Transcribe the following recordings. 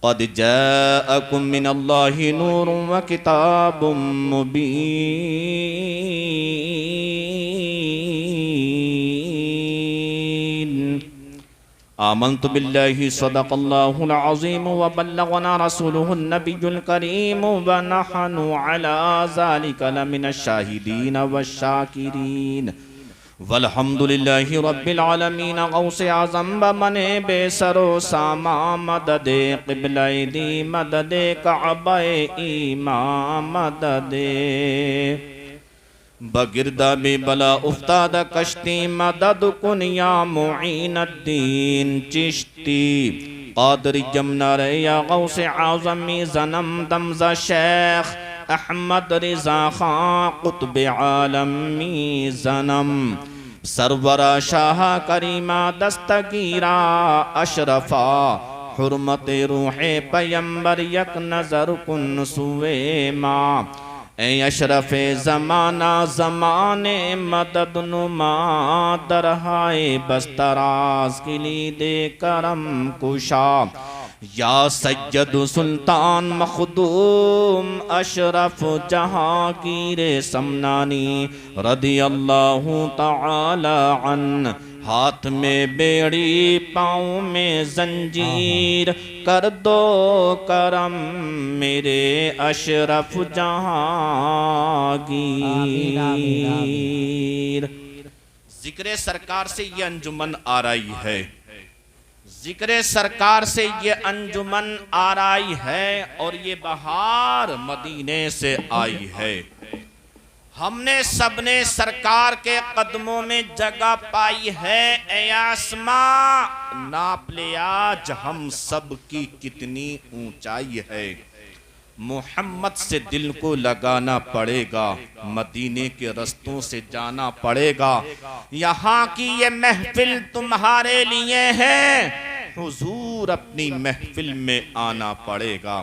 क़द जाअकुम मिनल्लाहि नूरुन व किताबुम मुबीन। आमन्तु बिल्लाहि सदक़ल्लाहुल अज़ीम व बल्लगना रसूलुहुन नबियुल करीम व नहनु अला ज़ालिका लमिनश शाहिदीन वश्शाकिरीन वल्हम्दुलिल्लाहि रब्बिल आलमीन। गौसे आज़म बमने बेसरो सामा मददे क़िबलाए दी मददे कअबाए ईमान मददे बगिरदा बेबला उफ्ताद कश्ती मदद कुन या मुईनुद्दीन चिश्ती क़ादरी जमनार या गौसे आज़मी ज़नम दमज़ा शेख अहमद रिज़ा खां क़ुत्ब आलमी ज़नम सरवरा शाह करीमा दस्तगीरा अशरफा हुर्मत रूहे पैगंबर यक नज़र कुन सुए माँ ए अशरफ़े ज़माना ज़माने मदद नुमा दरहाए बस्तराज किलीदे करम कुशा या सैयद सुल्तान मखदूम अशरफ जहांगीर समनानी रदियल्लाहु ताला अन। हाथ में बेड़ी पाँव में जंजीर कर दो करम मेरे अशरफ जहांगीर। जिक्र सरकार से ये अंजुमन आ रही है, जिक्र सरकार से ये अंजुमन आ रही है और ये बहार मदीने से आई है। हमने सबने सरकार के कदमों में जगह पाई है। ए आसमां नाप ले आज हम सब की कितनी ऊंचाई है। मोहम्मद से दिल को लगाना पड़ेगा, मदीने के रस्तों से जाना पड़ेगा। यहाँ की ये महफिल तुम्हारे लिए है, हुजूर अपनी महफिल में आना पड़ेगा।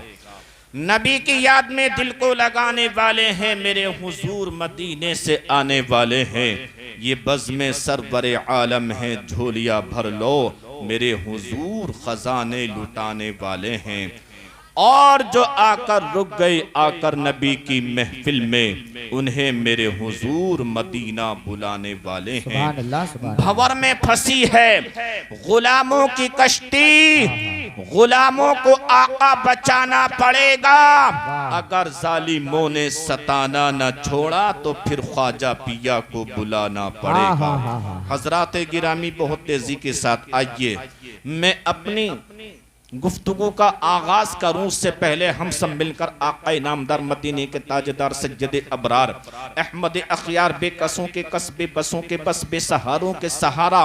नबी की याद में दिल को लगाने वाले हैं मेरे हुजूर मदीने से आने वाले हैं। ये बज़्म सरवर आलम है, झोलिया भर लो मेरे हुजूर खजाने लुटाने वाले हैं। और जो आकर रुक गए आकर नबी की महफिल में, उन्हें मेरे हुजूर मदीना बुलाने वाले हैं। भंवर में फंसी है गुलामों की कश्ती, गुलामों को आका बचाना पड़ेगा। अगर जालिमों ने सताना न छोड़ा तो फिर ख्वाजा पिया को बुलाना पड़ेगा। हजरात गिरामी बहुत तेजी के साथ आइए, मैं अपनी गुफ्तगू का आगाज करूं उससे पहले हम सब मिलकर आका नामदार मदीने के ताजदार सज्जदे अबरार अहमद अखियार बेकसों के कसबे बसों के बस बेसहारों के सहारा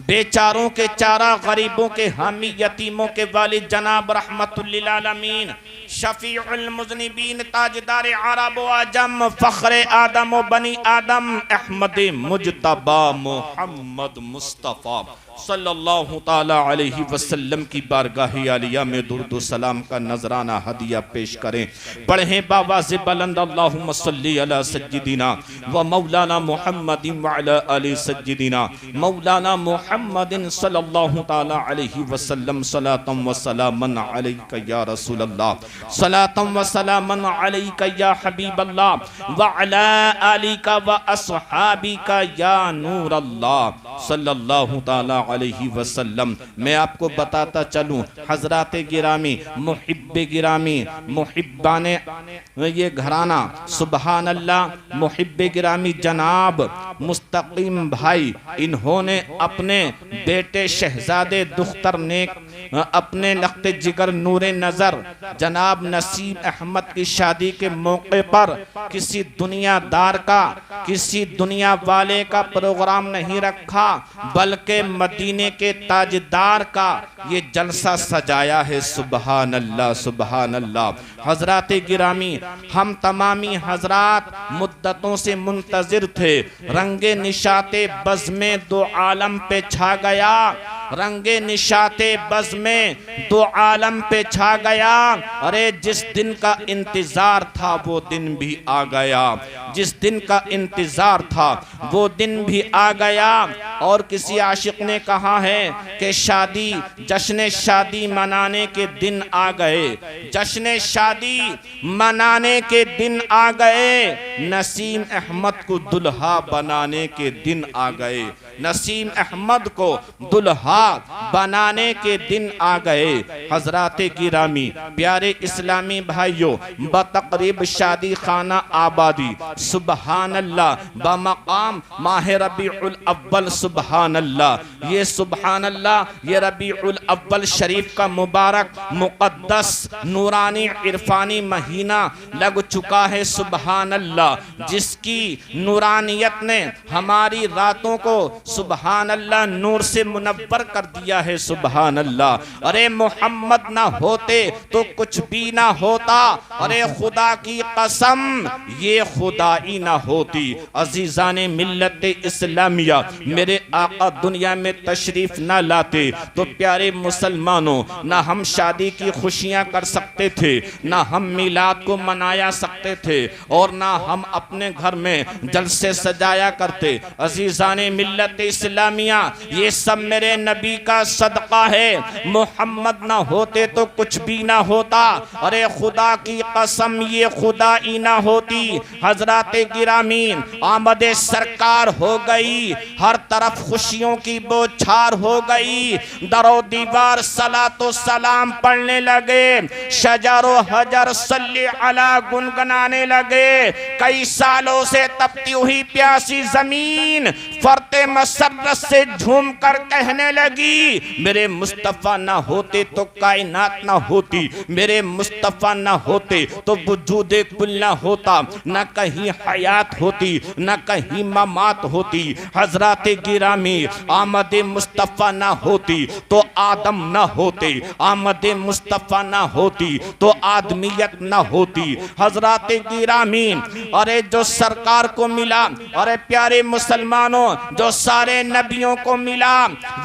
बेचारों के चारा गरीबों के हामी यतीमों के वालिद जनाब रहमतुल लिल आलमीन शफीउल मुज़निबीन ताजदार अरब व अजम फ़ख्रे आदम व बनी आदम अहमद मुज्तबा मोहम्मद मुस्तफ़ा सल्लल्लाहु ताला अलैहि वसल्लम की बारगाह आलिया में दुरूद सलाम का नजराना हदिया पेश करें। पढ़ें बावाज़ बुलंद अल्लाहुम्मा सल्ली अला सय्यिदिना व मौलाना मुहम्मदिन व अला आलि सय्यिदिना मौलाना मुहम्मदिन सल्लल्लाहु ताला अलैहि वसल्लम सलातम व सलामन अलैका या रसूलल्लाह सलातम व सलामन अलैका या हबीबल्लाह व अला आलिका व अस्हाबिका या नूरल्लाह सल्लल्लाहु ताला अलैहि वसल्लम। मैं आपको बताता चलूं हजरात गिरामी मुहिब्बे गिरामी मुहिब्बाने ये घराना सुबहान अल्लाह मुहिब्बे गिरामी जनाब मुस्तकीम भाई, इन्होंने अपने बेटे शहजादे दुख्तर नेक अपने लख्ते जिगर नूरे नज़र जनाब नसीब अहमद की शादी के मौके पर किसी दुनियादार का किसी दुनिया वाले का प्रोग्राम नहीं रखा, बल्कि मदीने के ताजदार का ये जलसा सजाया है। सुबहान अल्लाह सुबहान अल्लाह। हजरात गिरामी हम तमामी हजरात मुद्दतों से मुंतजिर थे, रंगे निशाते बज़्मे दो आलम पे छा गया। रंगे निशाते बज़ में दो आलम पे छा गया। अरे जिस दिन का इंतजार था वो दिन भी आ गया, जिस दिन का इंतजार था वो दिन भी आ गया। और किसी आशिक ने कहा है कि शादी जश्न शादी मनाने के दिन आ गए, जश्न शादी मनाने के दिन आ गए, नसीम अहमद को दुल्हा बनाने के दिन आ गए, नसीम अहमद को दुल्हा बनाने के दिन आ गए। हजराते गिरामी प्यारे इस्लामी भाइयों, बतकरीब शादी खाना आबादी सुबहान अल्लाह बमकाम माह रबीउल अव्वल सुबहान अल्लाह। ये सुबहान अल्लाह ये रबीउल अव्वल शरीफ का मुबारक मुक़द्दस नूरानी इरफानी महीना लग चुका है सुबहान अल्लाह, जिसकी नूरानियत ने हमारी रातों को सुबहान अल्लाह नूर से मुनव्वर कर दिया है सुबहान अल्लाह। अरे मोहम्मद ना होते तो कुछ भी ना होता, अरे खुदा की कसम ये खुदाई ना होती। अजीजाने मिल्लत इस्लामिया मेरे आका दुनिया में तशरीफ ना लाते तो प्यारे मुसलमानों ना हम शादी की खुशियां कर सकते थे, ना हम मिलाद को मनाया सकते थे, और ना हम अपने घर में जलसे सजाया करते। अजीजाने मिल्लत इस्लामिया ये सब मेरे नबी का सदका है। मोहम्मद ना होते तो कुछ भी ना होता, अरे खुदा की कसम ये खुदाई ना होती। हजराते गिरामीन आमदे सरकार हो गई, हर तरफ खुशियों की बौछार हो गई, दरो दीवार सलातो सलाम पढ़ने लगे, शजरो हजर सल्ली अला गुनगुनाने लगे। कई सालों से तपती हुई प्यासी जमीन फरते मसरत से झूम कर कहने लगी मेरे मुस्तफ़ा ना होते तो कायनात ना होती, मेरे मुस्तफ़ा ना होते तो वजूदे कुल ना होता, ना कहीं हयात होती ना कहीं ममात होती। हजराते गिरामी आमदे मुस्तफ़ा ना होती तो आदम ना होते, आमदे मुस्तफ़ा ना होती तो आदमियत ना होती। हजराते गिरामी अरे जो सरकार को मिला, अरे प्यारे मुसलमानों जो सारे नबियों को मिला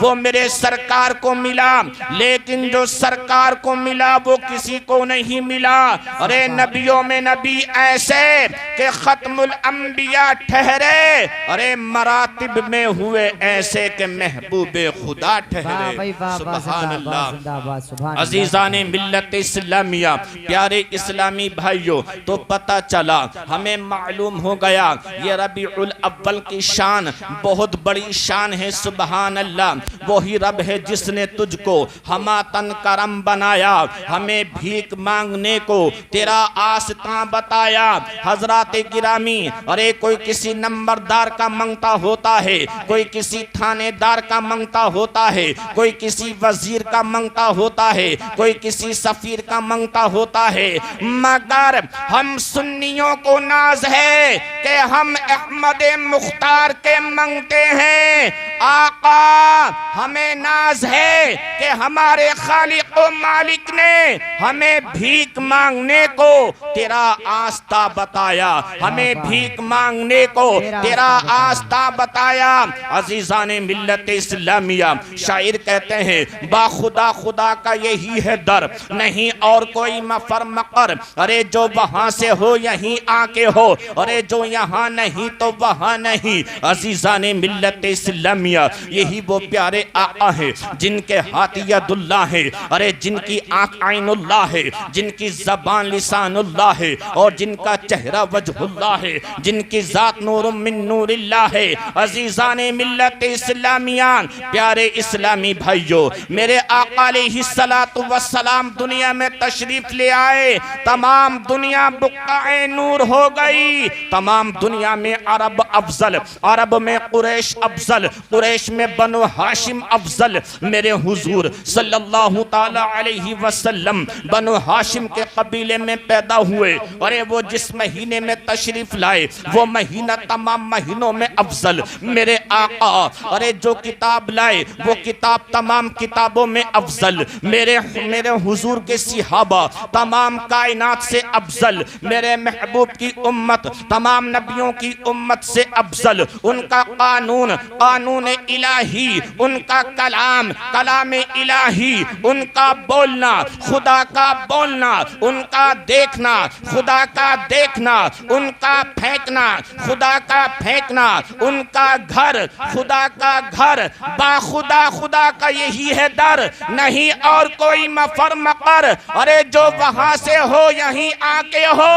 वो मेरे सरकार को मिला, लेकिन जो सरकार को मिला वो किसी को नहीं मिला। अरे नबियों में नबी ऐसे कि खत्मुल अंबिया ठहरे, अरे मरातिब में हुए ऐसे कि महबूबे खुदा ठहरे। सुभान अल्लाह। अजीजाने मिल्लत इस्लामिया प्यारे इस्लामी भाइयों, तो पता चला हमें मालूम हो गया ये रबीउल अव्वल की शान बहुत बड़ी शान है। सुभान अल्लाह। वही रब है जिसने तुझको हमातन करम बनाया, हमें भीख मांगने को तेरा आस्था बताया। हजराते गिरामी अरे कोई किसी नंबरदार का मंगता होता है, कोई किसी थानेदार का मंगता होता है, कोई किसी वजीर का मंगता होता है, कोई किसी सफीर का मंगता होता है, मगर हम सुन्नियों को नाज है कि हम अहमद मुख्तार के मंगते हैं। आका हमें नाज है कि हमारे खालिक व मालिक ने हमें भीख मांगने को तेरा आस्था बताया, हमें भीख मांगने को तेरा आस्था बताया। अजीजाने मिल्लत इस्लामिया शायर कहते हैं बाखुदा खुदा का यही है दर, नहीं और कोई मफर मकर। अरे जो वहां से हो यहीं आके हो, अरे जो यहाँ नहीं तो वहां नहीं। अजीजाने मिल्लत इस्लामिया यही वो प्यारे आका है जिनके हाथ यदुल्लाह है, अरे जिनकी आंख आइनुल्लाह है, जिनकी जबान लिसानुल्लाह है, और जिनका चेहरा वजहुल्लाह है, जिनकी जात नूरुम मिन नूरिल्लाह है। अजीजाने मिल्लत इस्लामिया प्यारे इस्लामी भाइयों, मेरे आका अलैहिस्सलातु वस्सलाम दुनिया में तशरीफ ले आए, तमाम दुनिया बुक्काए नूर हो गई। तमाम दुनिया में अरब अफजल, अरब में कुरैश अफजल, कुरैश में बनु हाशिम अफजल। मेरे हुजूर सल्लल्लाहु ताला ताला अलैहि वसल्लम बनु हाशिम के कबीले में पैदा हुए। अरे वो जिस महीने में तशरीफ लाए वो महीना तमाम महीनों में अफजल। मेरे आका अरे जो किताब लाए वो किताब तमाम किताबों में अफजल। मेरे हुजूर के सिहाबा तमाम कायनात से अफजल। मेरे महबूब की उम्मत तमाम नबियों की उम्मत से अफजल। उनका कानून कानून इलाही, उनका कलाम कलाम इलाही, उनका बोलना खुदा का बोलना, उनका देखना खुदा का देखना, उनका फेंकना खुदा का फेंकना, उनका घर खुदा का घर, बाखुदा खुदा का यही है दर, नहीं और कोई मफर मकर। अरे जो वहां से हो यहीं आके हो,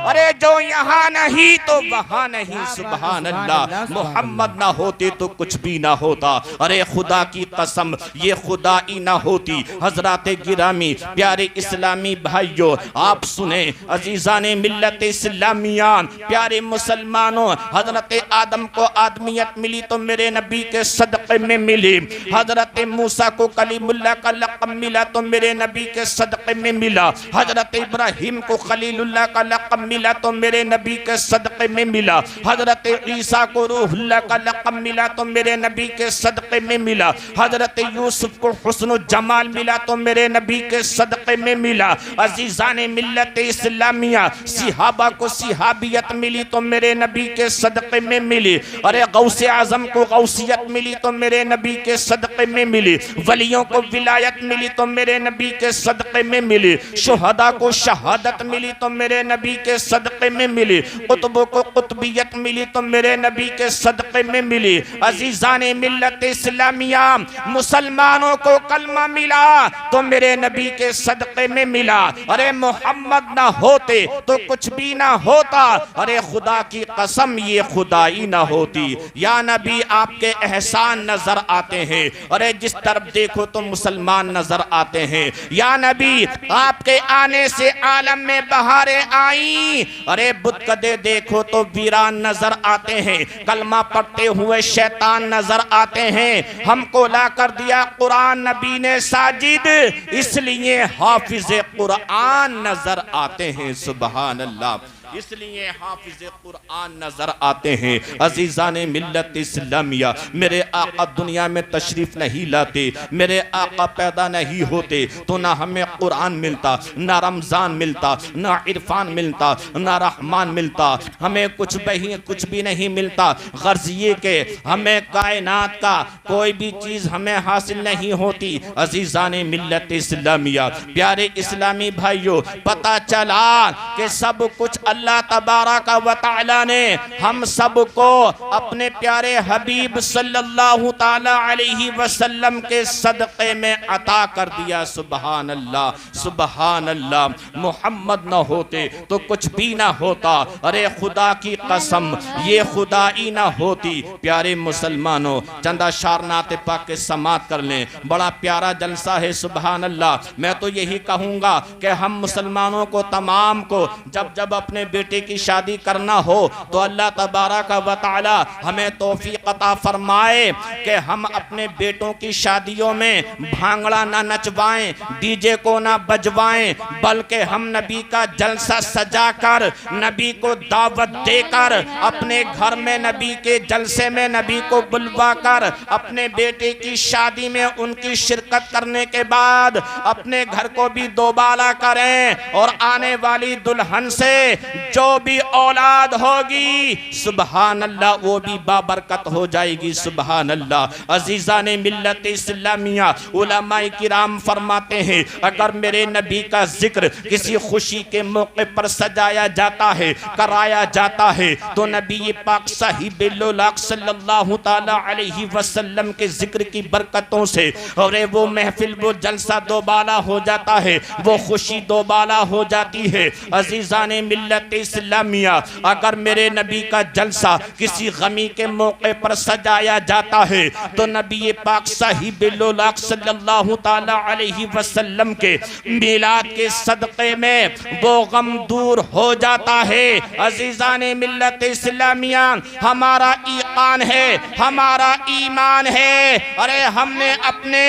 अरे जो यहाँ नहीं तो वहां नहीं। सुभान अल्लाह, मोहम्मद ना होते तो कुछ भी ना होता। अरे खुदा की कसम ये खुदाई ना होती। हजरात गिरामी प्यारे इस्लामी भाइयों आप सुने, अजीजाने मिल्लत इस्लामिया, प्यारे मुसलमानों, हजरत आदम को आदमियत मिली तो मेरे नबी के सदक़े में मिली। हजरत मूसा को कलीमुल्लाह का लक़ब मिला तो मेरे नबी के सदक़े में मिला। हजरत इब्राहिम को खलीलुल्लाह का लक़ब मिला तो मेरे नबी के सदक़े में मिला। हजरत ईसा को रूहुल्लाह का लक़ब मिला तो मेरे नबी के सदक़े में मिला। हजरत यूसुफ को हुस्न जमाल मिला तो मेरे नबी के सदक़े में मिला। अजीज़ाने मिल्लत इस्लामिया सिहाबा को सिहाबियत मिली तो मेरे नबी के सदक़े में मिली। अरे गौसे आज़म को गौसियत मिली तो मेरे नबी के सदक़े में मिली। वलियों को विलायत मिली तो मेरे नबी के सदक़े में मिली। शुहदा को शहादत मिली तो मेरे नबी के सदक़े में मिली। कुतुबों को कुतुबियत मिली तो मेरे नबी के सदक़े में मिली। अजीज़ाने मिल्लत इस्लामिया मुसलमानों को कलमा मिला तो मेरे नबी के सदक़े में मिला। अरे मोहम्मद ना होते तो कुछ भी ना होता। अरे खुदा की कसम ये खुदाई ना होती। या नबी आपके एहसान नजर आते हैं, अरे जिस तरफ देखो तो मुसलमान नजर आते हैं। या नबी आपके आने से आलम में बहारें आई, अरे बुत कदे देखो तो वीरान नजर आते हैं। कलमा पढ़ते हुए शैतान नजर आते हैं। हमको ला कर दिया कुरान नबी ने साजिद, इसलिए हाफिज कुरान नजर आते हैं। सुभान अल्लाह, इसलिए हाफिज कुरान नजर आते हैं। अजीज़ाने मिल्लत इस्लामिया मेरे आका दुनिया में तशरीफ नहीं लाते, मेरे आका पैदा नहीं होते तो ना हमें कुरान मिलता, ना रमजान मिलता, ना इरफान मिलता, ना रहमान मिलता। हमें कुछ भी नहीं मिलता। गर्ज ये के हमें कायनात का कोई भी चीज हमें हासिल नहीं होती। अजीज़ाने मिल्लत इस्लामिया प्यारे इस्लामी भाइयों, पता चला कि सब कुछ अल्लाह तबारक व तआला ने हम सबको अपने प्यारे हबीब सल्लल्लाहु ताला अलैहि वसल्लम के सदक़े में अता कर दिया। सुभान अल्लाह, सुभान अल्लाह। मोहम्मद न होते तो कुछ भी ना होता। अरे खुदा की कसम ये खुदाई ना होती। प्यारे मुसलमानों, चंदा शारनात पाक के समात कर लें, बड़ा प्यारा जलसा है। सुभान अल्लाह। मैं तो यही कहूँगा कि हम मुसलमानों को तमाम को जब जब अपने बेटे की शादी करना हो तो अल्लाह तबारक व तआला हमें तौफीक अता फरमाए कि हम अपने बेटों की शादियों में भांगड़ा ना नचवाएं, डीजे को ना बजवाएं, बल्कि हम नबी का जलसा सजाकर, नबी को दावत देकर, अपने घर में नबी के जलसे में नबी को बुलवा कर अपने बेटे की शादी में उनकी शिरकत करने के बाद अपने घर को भी दोबाला करें और आने वाली दुल्हन से जो भी औलाद होगी सुभान अल्लाह वो भी बाबरकत हो जाएगी। सुभान अल्लाह। अजीज़ाने मिल्लत इस्लामिया उलमाए किराम फरमाते हैं, अगर मेरे नबी का जिक्र किसी खुशी के मौके पर सजाया जाता है, कराया जाता है, तो नबी पाक साहिबुल्लाह सल्लल्लाहु ताला अलैहि वसल्लम के जिक्र की बरकतों से और वो महफिल वो जलसा दोबाला हो जाता है, वो खुशी दोबाला हो जाती है। अजीज़ाने मिल्लत इस्लामिया अगर मेरे नबी का जलसा किसी गमी के मौके पर सजाया जाता है तो नबी पाक साहिबुल सल्लल्लाहु ताला अलैहि वसल्लम के मिलाद के सदक़े में वो गम दूर हो जाता है। अज़ीज़ाने मिल्लत इस्लामिया, हमारा ईमान है, हमारा ईमान है। अरे हमने अपने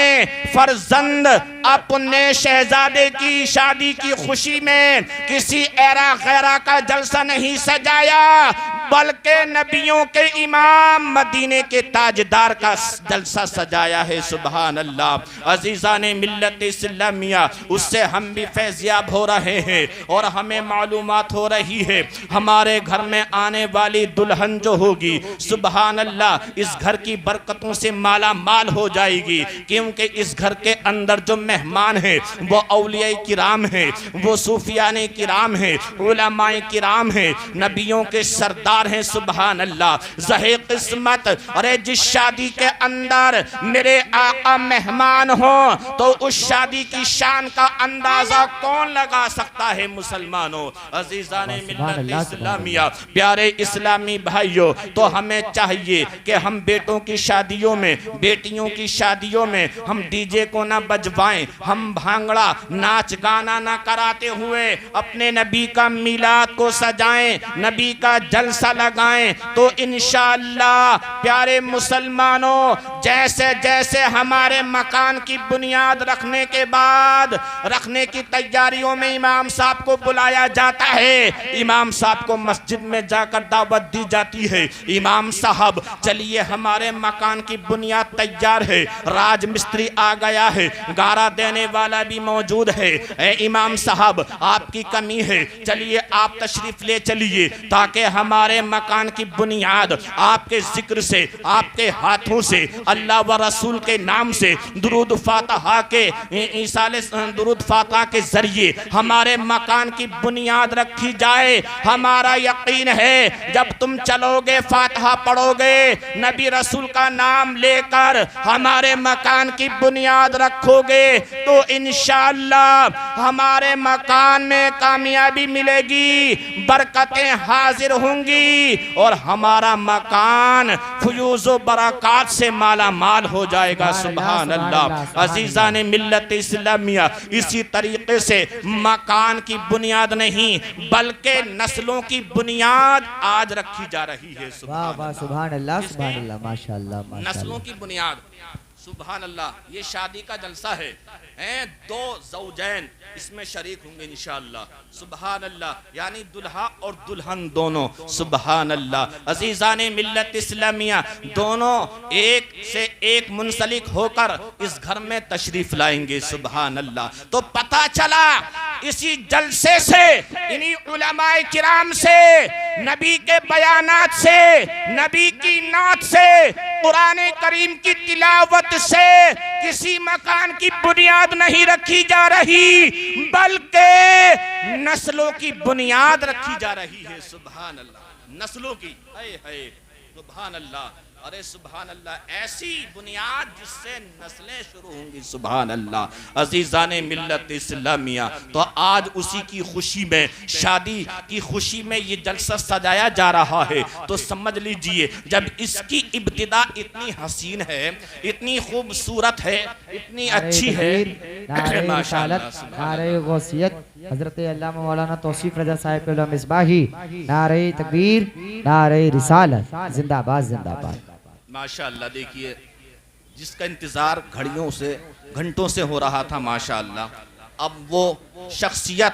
फर्जंद अपने शहजादे की शादी की खुशी में किसी एरा गैरा का जलसा नहीं सजाया, बल्कि नबियों के इमाम मदीने के ताजदार का जलसा सजाया है। सुभान अल्लाह। अज़ीज़ाने मिल्लत इस्लामिया, उससे हम भी फैज़याब हो रहे हैं और हमें मालूमात हो रही है हमारे घर में आने वाली दुल्हन जो होगी, सुभान अल्लाह, इस घर की बरकतों से माला माल हो जाएगी, क्योंकि इस घर के अंदर जो मेहमान है वो औलिया किराम है, वो सूफियाने किराम है, उलमाए किराम है, नबियों के सरदार हैं। सुभान अल्लाह। ज़हे किस्मत, अरे जिस शादी के अंदर मेरे आका मेहमान हो तो उस शादी की शान का अंदाजा कौन लगा सकता है मुसलमानों। अज़ीज़ाने मिल्लत इस्लामिया, प्यारे इस्लामी भाइयों, तो हमें चाहिए कि हम बेटों की शादियों में, बेटियों की शादियों में हम डीजे को ना बजवाएं, हम भांगड़ा नाच गाना ना कराते हुए अपने नबी का मिलाद को सजाएं, नबी का जलसा लगाएं, तो इंशाअल्लाह प्यारे मुसलमानों, जैसे जैसे हमारे मकान की बुनियाद रखने के बाद रखने की तैयारियों में इमाम साहब को बुलाया जाता है, इमाम साहब को मस्जिद में जाकर दावत दी जाती है, इमाम साहब चलिए हमारे मकान की बुनियाद तैयार है, राज मिस्त्री आ गया है, गारा देने वाला भी मौजूद है, ए इमाम साहब आपकी कमी है, चलिए आप तशरीफ ले चलिए, ताकि हमारे मकान की बुनियाद आपके जिक्र से, आपके हाथों से, अल्लाह व रसूल के नाम से, दुरूद फातिहा के ईसाले दुरूद फातिहा के जरिए हमारे मकान की बुनियाद रखी जाए। हमारा यकीन है जब तुम चलोगे, फातिहा पढ़ोगे, नबी रसूल का नाम लेकर हमारे मकान की बुनियाद रखोगे, तो इंशाअल्लाह हमारे मकान में कामयाबी मिलेगी, बरकतें हाजिर होंगी और हमारा मकान फयूज़ व बरक़ात से माला माल हो जाएगा। सुभान अल्लाह। अज़ीज़ाने मिल्लत इस्लामिया, इसी तरीके से मकान की बुनियाद नहीं बल्कि नस्लों की बुनियाद आज रखी जा रही है। सुभान अल्लाह, सुभान अल्लाह, माशाअल्लाह। नस्लों की बुनियाद, सुभान अल्लाह। ये शादी का जलसा है, दो ज़ौजैन इसमें शरीक होंगे इंशाअल्लाह। सुभान अल्लाह, यानी दुल्हा और दुल्हन दोनों। सुभान अल्लाह। अज़ीज़ाने मिल्लत इस्लामिया, दोनों एक से एक मुंसलिक होकर इस घर में तशरीफ लाएंगे। सुभान अल्लाह। तो पता चला इसी जलसे से, इन्हीं उलमाए किराम से, नबी के बयानात से, नबी की नात से, कुरान करीम की तिलावत से किसी मकान की बुनियाद नहीं रखी जा रही, बल्कि नस्लों की बुनियाद रखी जा रही है। सुभान अल्लाह। नस्लों की, है सुभान अल्लाह। अरे सुभान अल्लाह, ऐसी बुनियाद जिससे नस्लें शुरू होंगी। सुभान अल्लाह। अज़ीज़ाने मिल्लत इस्लामिया, तो आज उसी की खुशी में, शादी की खुशी में ये जलसा सजाया जा रहा है। तो समझ लीजिए, जब इसकी इब्तिदा इतनी हसीन है, इतनी खूबसूरत है, इतनी अच्छी है, हज़रत अल्लामा मौलाना तौसीफ रज़ा साहिब मिसबाही, नारे तकबीर, नारे रिसालत, जिंदाबाद जिंदाबाद। माशाअल्लाह। देखिए, जिसका इंतज़ार घड़ियों से, घंटों से हो रहा था, माशाअल्लाह, अब वो शख्सियत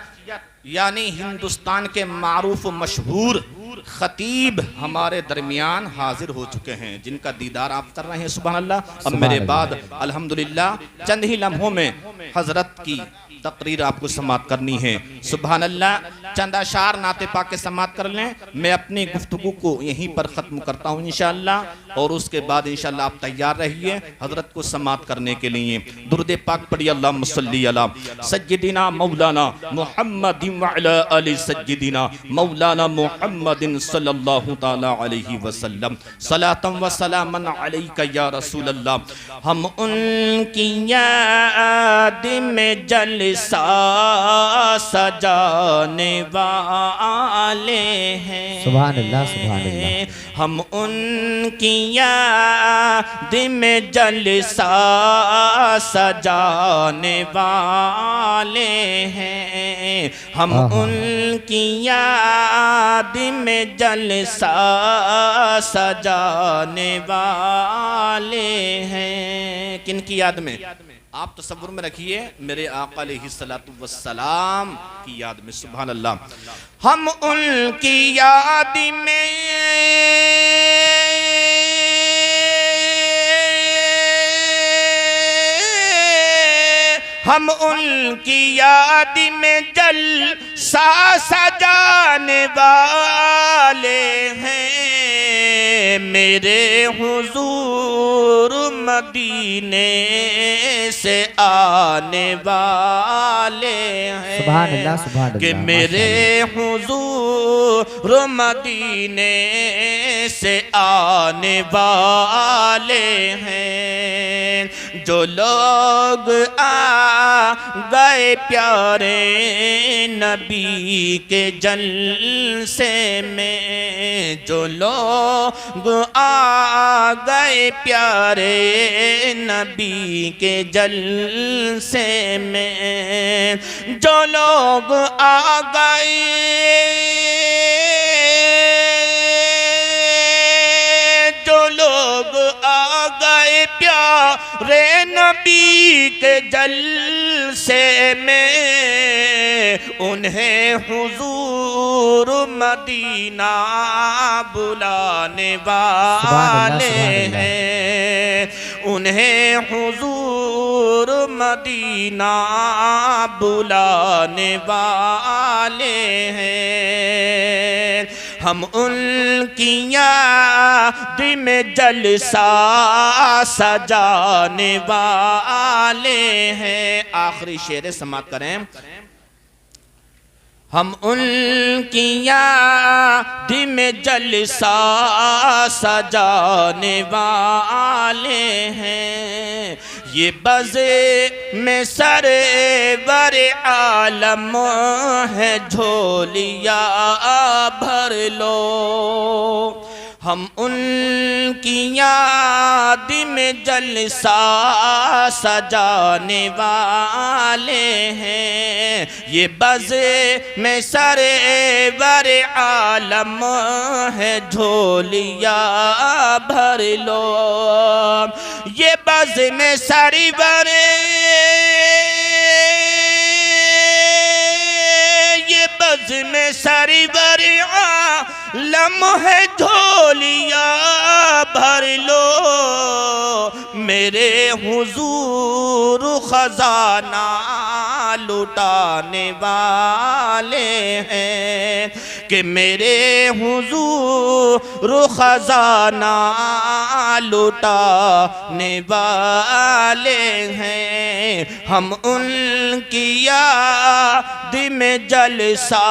यानी हिंदुस्तान के मारूफ मशहूर खतीब हमारे दरमियान हाजिर हो चुके हैं, जिनका दीदार आप कर रहे हैं। सुभान अल्लाह। अब मेरे बाद अल्हम्दुलिल्लाह चंद ही लम्हों में हजरत की तकरीर आपको समाप्त करनी है। सुभान अल्लाह। चंद अशार नाते पाक के समाप्त कर लें, मैं अपनी गुफ्तगू को यहीं पर ख़त्म करता हूँ इंशाअल्लाह, और उसके बाद इंशाअल्लाह आप तैयार रहिए हजरत को समाप्त करने के लिए। दुरूद पाक पढ़िए, अल्लाहुम्मा सल्ली अला सय्यिदिना मौलाना मुहम्मदिन व अला आलि सय्यिदिना मौलाना मुहम्मदिन सल्लल्लाहु तआला अलैहि वसल्लम। सलातन व सलामन अलैका या रसूल अल्लाह। हम उनकी याद में जल जलसा सजाने वाले हैं। सुभान अल्लाह, सुभान अल्लाह। हम उनकी याद में जलसा सजाने वाले हैं। हम उनकी याद में जलसा सजाने वाले हैं। किन की याद में? आप तसव्वुर में रखिए, मेरे आका अलैहिस्सलातु वस्सलाम की याद में। सुभान अल्लाह। हम उनकी याद में हम उनकी याद में जलसा सजाने वाले हैं। मेरे हुजूर मदीने से आने वाले हैं। सुभान अल्लाह, सुभान अल्लाह। कि मेरे हुजूर मदीने से आने वाले हैं। जो लोग आ गए प्यारे नबी के जलसे में, जो लोग आ गए प्यारे नबी के जलसे में, जो लोग आ गए, जो लोग आ गए प्यारे नबी के जलसे में, उन्हें हुजूर मदीना बुलाने वाले हैं। उन्हें हुजूर मदीना बुलाने वाले हैं। हम उनकी याद में जलसा सजाने वाले हैं। आखिरी शेर समाप्त करें। हम उनकी याद में जलसा सजाने वाले हैं। ये बज़े में सरवर आलम है, झोलिया भर लो। हम उनकी याद में जलसा सजाने वाले हैं। ये बज़े में सरवर आलम है, झोलिया भर लो। ये बज़े में सरवर, ये बज़े में सरवर आलम है, झोलिया भर लो। मेरे हुजूर खजाना लुटाने वाले हैं। कि मेरे हुजूर खजाना लुटाने वाले हैं। हम उनकी याद में जलसा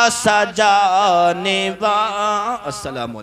सजाने वाले। अस्सलाम।